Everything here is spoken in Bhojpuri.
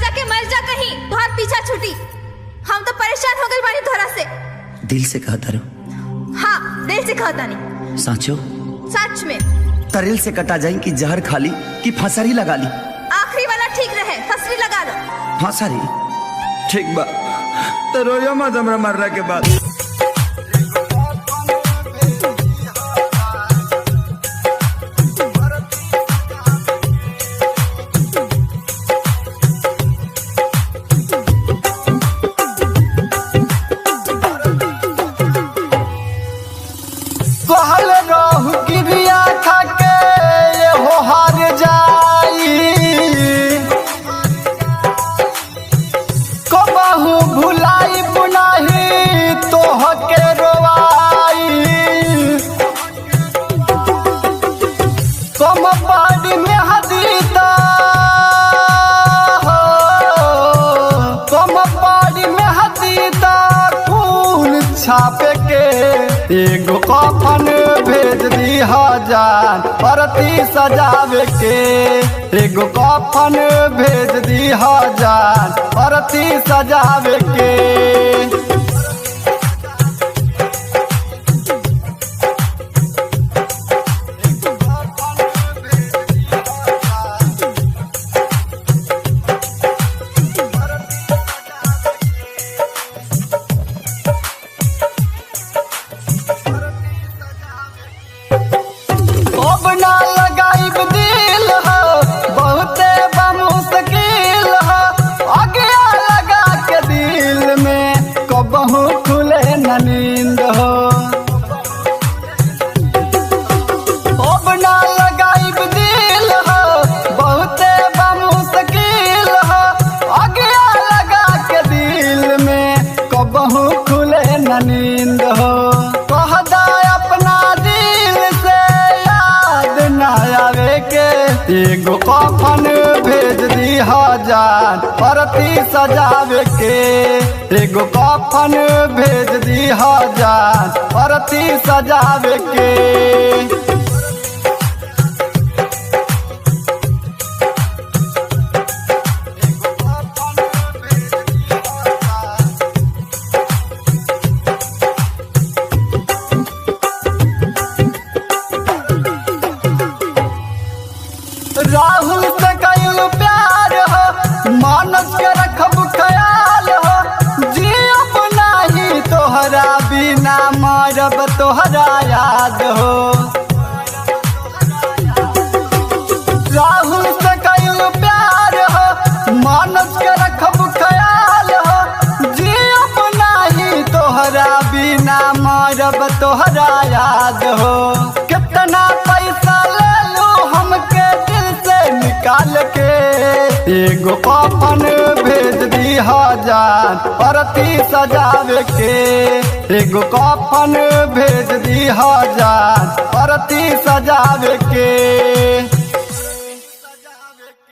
जाके मर जा कहीं, तोहर पीछा छूटी। हम तो परेशान हो गए बानी तोहरा से। दिल से कहता रू? हाँ, दिल से कहता नहीं। साचो? सच में। तरेल से कटा जाई कि जहर खाली कि फंसरी लगा ली? आखिरी वाला ठीक रहे, फंसरी लगा लो। फंसरी ठीक बा तो रोयो मत हमरा मरला के बाद। कहल रहू गिरिया खाके हो हार जाई, कबहू भुलाई बुनाही तोहके रोवाई। कम बाड़ी में हदीता हो, कम बाड़ी में हदीता खून छापे के एगो कफन भेज दी हजार परती सजावे के। एगो कफन भेज दी हजार परती सजावे के। अब ना लगाइब दिल हो, बहुते मुश्किल हो, आगे लगा के दिल में कबहू खुले न नींद हो। अब ना लगाइब दिल हो, बहुते मुश्किल हो, आगे लगा के दिल में कबहू खुले न नींद हो। कहदा अपना दिल से याद न आवे के, एगो कफन भेज दी हजार परती सजावे के। एगो कफन भेज दी हजार परती सजावे के। राहुल से कईल प्यार हो, मानस के रखब ख्याल हो, जियब नाही तोहरा बिना मरब तोहरा याद हो। राहुल से कईल प्यार हो, मानस के रखब ख्याल हो, जियब नाही तोहरा बिना मरब तोहरा याद हो। कितना पैसा ले लू हमके दिल से निकाल के, एगो कफन भेज दी हजार परती सजावे के। एगो कफन भेज दी हजार परती सजावे के।